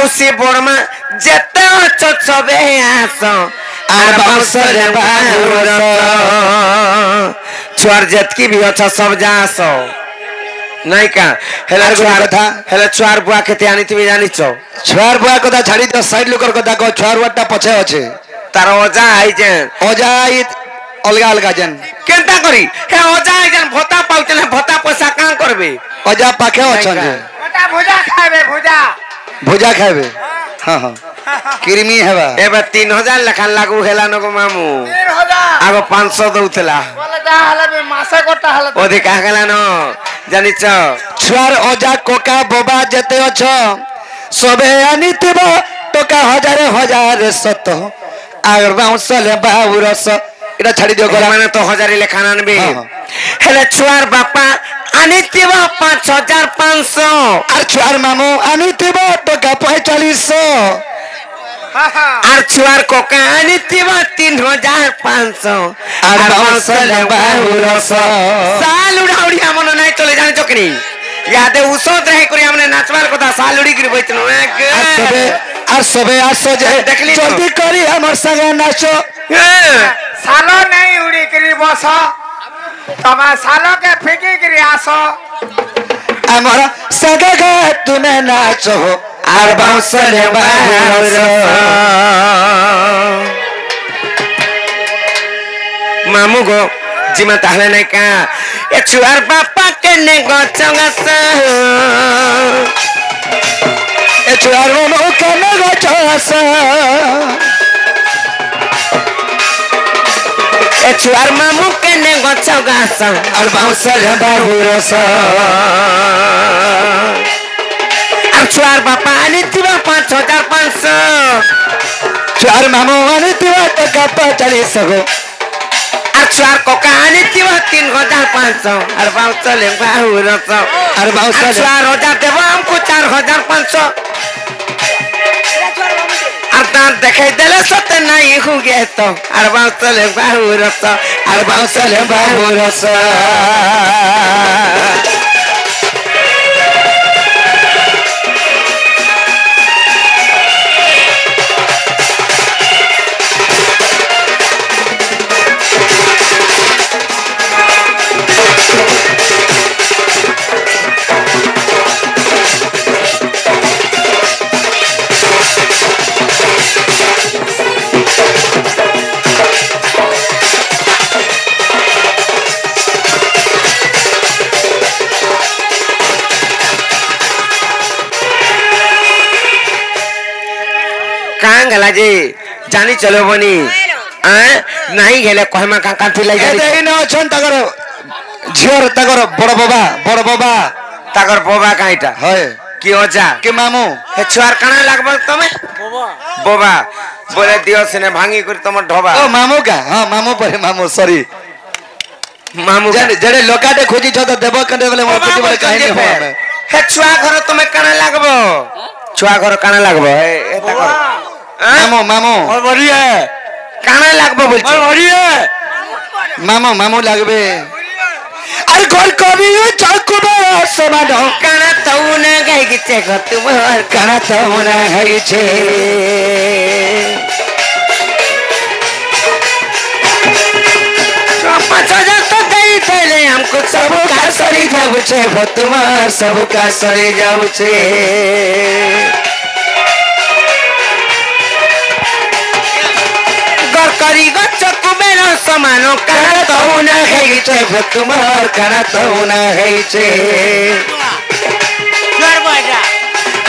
माउसी बोरमा जेते अछ सबे आस आर बाउसले बाहुरस छुआर जेतकी भी अछ सब जास नहीं का हेला छुआर कथा हेला छुआर बुआ केते आनिथिबे जानिछ छुआर बुआ कथा छाड़ी दो साइड लोकर कथा को छुआर बुआटा पछे अछि तार ओजा आई जे ओजा आई अलगा अलगा जन केनता करी हे ओजा आई जन भोता पाउतले भोता पैसा का करबे ओजा पाखे अछन जे बेटा भुजा खाबे भुजा भुजा खाबे हां हां किरमी हेबा एबे 3000 लखन लागू हेला नको मामू 3000 आगो 500 दउतला बोले जा हले बे मासे कोटा हले ओदे का गेला न जानिछ छुआर ओजा कोका बोबा जेते अछ सबे आनितिबो टका हजार हजार सत आगर बाउसले बाहुरस इटा छाड़ी दियो गला माने तो 1000 लेखान आनबे हाँ, हाँ। हेले छुआर बापा आनितिबो 5500 आर छुआर मामू आनितिबो टका 4500 आर छुआर कोका आनितिबो 3500 आर बाउसले बाहुरस साल उड़ाउड़ी हमन नै चले जानि चकनी यादे उसत रहे करी हमने नाचवार कथा साल उड़ी करी बैठनो आर सबे आसो जे देखली जल्दी करी हमर संगे नाचो सालो नहीं उड़ी करी बस तमा सालो के फेंकी करी आसो हमर संगे गे तुमे नाचो आर बाउसले बाहुरस मामू गो जिमा ताहले नै का ए छुआर बापा के ने गचंगस ए छुआर मामू कने गचस ए छुआर मामू के ने गचंगस आर बाउसले बाहुरस आर छुआर बापा आनितिबो 5500 छुआर मामू आनितिबो टका 4500 आर छुआर कोका आनितिबो 3500 आर बाउसले बाहुरस आर बाउसले छुआर हजार देबो हमको 4500 आर दांत देखाई देले सते नहीं हो गए तो आर बाउसले बाहुरस आर बाउसले बाहुरस कांग गला जी जानी चलो बनी नहीं गेले कहमा का काठी लाई ए देहि न छन तगर झियर तगर बड़ बाबा ताकर बोबा काईटा होय की ओजा के मामू हे छुआर काना लागबो तमे बोबा बोले दियो सिने भांगी कर तम ढोबा ओ मामू का हां मामू पर मामू सॉरी मामू जड़े लोकाटे खोजी छ त देबो कंडे बोले मोर पेटी बोले काहे नहीं हो हे छुआ घर तमे काना लागबो छुआ घर काना लागबो ए ताकर मामू मामू और बढ़िया काना लागबो बोल और बढ़िया मामू लागबे अरे घर कभी चौकुबे समानो काना तौने गई गिचे घर तुम काना तौना है छे 5000 तो दई थैले हमको सब का सरी जाऊ छे भतुमार सब का सरी जाऊ छे घर करी गचक मेरा समानो काना तौना है छे भतुमार काना तौना है छे घर बजा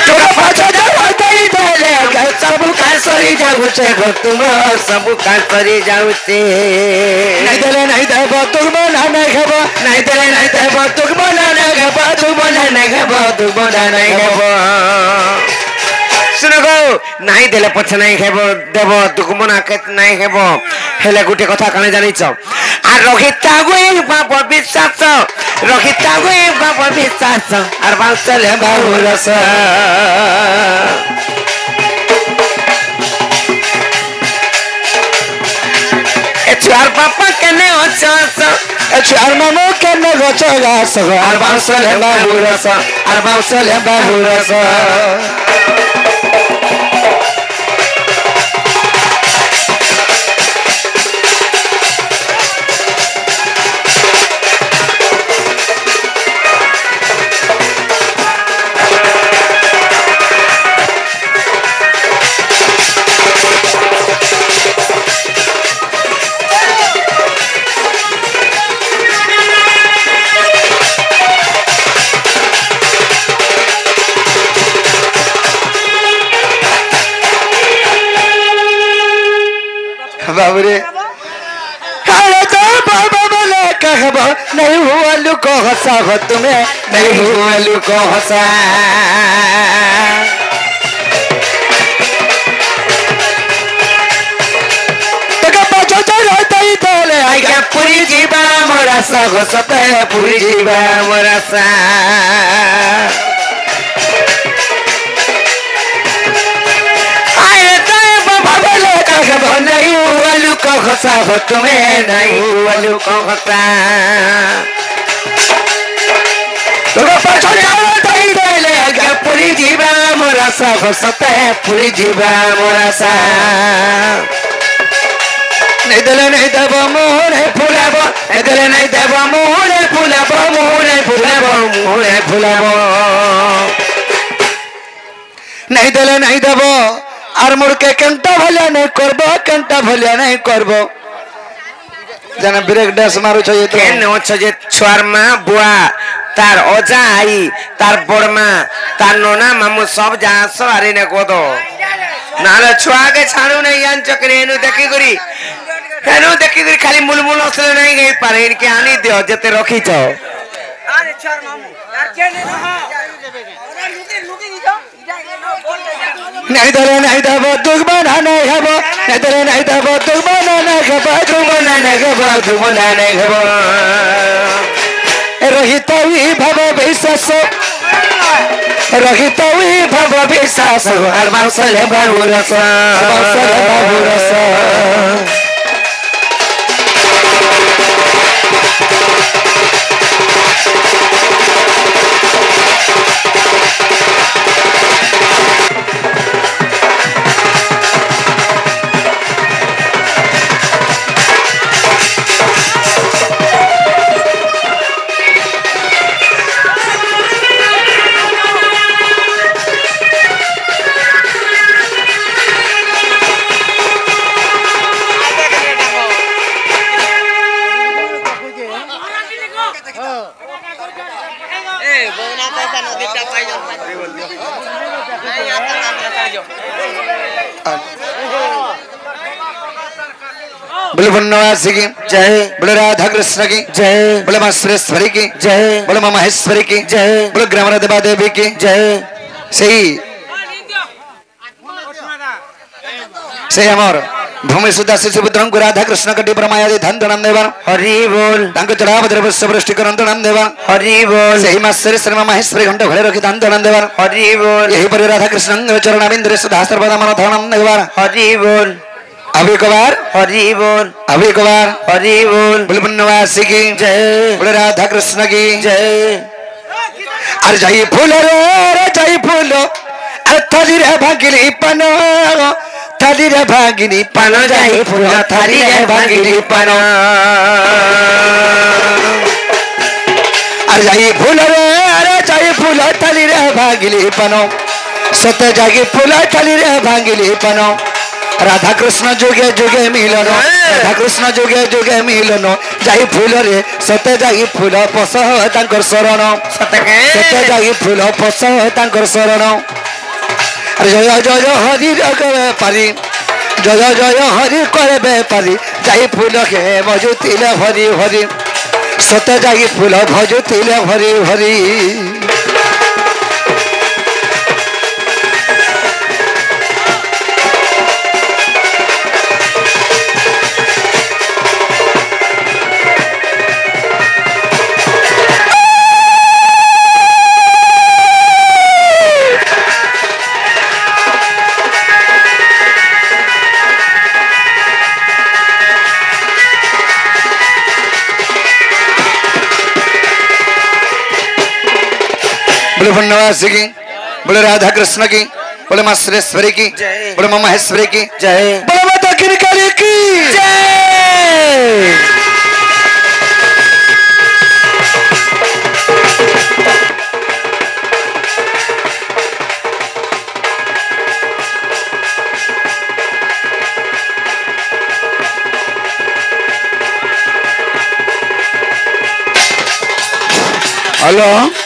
तोरा 5000 दई थैले सब का सरी जाऊ छे भतुमार सब का करी जाऊ छे नहीं देबो तुम बना नहीं खेबो नहीं देले नहीं देबो तुम बना नहीं खेबो तू बना नहीं खेबो तू बना नहीं खेबो सुनो गो नहीं देले पछ नहीं खेबो देबो तू बना के नहीं खेबो हेले गुटे कथा काने जानि छ आ रखिता गो एक बाप विश्वास रखिता गो एक बाप विश्वास आर बाउसले बाहुरस छुआर पापा कने ओचस छुआर मामू कने गोचगास आर बाउसले बाहुरस बाबू रे अरे तो बाबा बोले कहब नहीं हुआ लुको हंसा हो तुम्हें नहीं हुआ लुको हंसा पूरी जीवा मोरा सा घोषत है पूरी जीवा मोरा सा आए तो बाबा बोले कहब नहीं हुआ लुको हंसा हो तुम्हें नहीं हुआ लुको हंसा पूरी जीवा मोरा सा घोषत है पूरी जीवा मोरा सा नहीं दले नहीं देव मोहरे फुलाबो एदले नहीं देबो मोहरे फुलाबो मोहरे फुलाबो मोहरे फुलाबो नहीं दले नहीं देव आर मोर के कंटा भलिया नहीं करबो कंटा भलिया नहीं करबो जाना ब्रेक डांस मारू छ ये तो केन छ जे छुआर मा बुआ तार ओजा आई तार बड़मा तार नोना मामू सब जा सवारी ने गोदो नाले छुआ के छाणु नहीं जान चकरे नु देखि करी हेनु देखि करी खाली मुलमुल असले नहीं गई पारे इनके आनी दियो जते रखी छ अरे चार मामू यार के ने रहा ओरा लुकी लुकी नी जाओ नहीं दले नहीं देव दुश्मन नहीं हबो नहीं दले नहीं देव दुश्मन नहीं हबो दुमना नहीं गबो दुमना नहीं गबो रहितवी भव विश्वास रहितवी भव विश्वास हर बाउसले बाबुरस बाउसले बाबुरस बोले बनवासी की जय बोले राधा कृष्ण की जय बोले मां सुरेश्वरी की जय बोले मां महेश्वरी की जय बोले ग्रामर देवा देवी की जय सही अमर भूमि सुधा शिशु पुत्रं को राधा कृष्ण कटी ब्रह्मायादि धन धनम देवन हरि बोल तांको चढ़ाव द्रव्य वृष्टि करन धनम देवन हरि बोल सही मां सुरेश्वरी मां महेश्वरी घंटा घरे रखी धन धनम देवन हरि बोल यही पर राधा कृष्ण चरणाबिंद्र सुधा सर्वदा मन धनम देवन हरि बोल अभी एक बार हरि बोल अभी एक बार हरि बोल बोले बनवासी की जय बोले राधा कृष्ण की जय अरे जाई फूल रे जाई फूल अरे थाली रे भागिनी पनो थाली रे भागिनी पानो जाई फूल थाली रे भागिनी पानो अरे जाई फूल रे अरे जाई फूल थाली रे भागिनी पनो सत जागी फूल थाली रे भागिनी पनो राधा कृष्ण जुगे जुगे मिलन राधा कृष्ण जुगे जुगे मिलन जाई फूल रे सते जाई फूल पस तांकर शरण सतके सते जाई फूल पस तांकर शरण अरे जय जय हरि करे पारी जय जय हरि करे बेपारी जाई फूल के भजुतिले हरि हरि सते जाई फूल भजुतिले हरि हरि बोले बनवासी की बोले राधा कृष्ण की बोले मां सुरेश्वरी की जय बोले मां महेश्वरी की जय बोले माता किरकाली की जय हेलो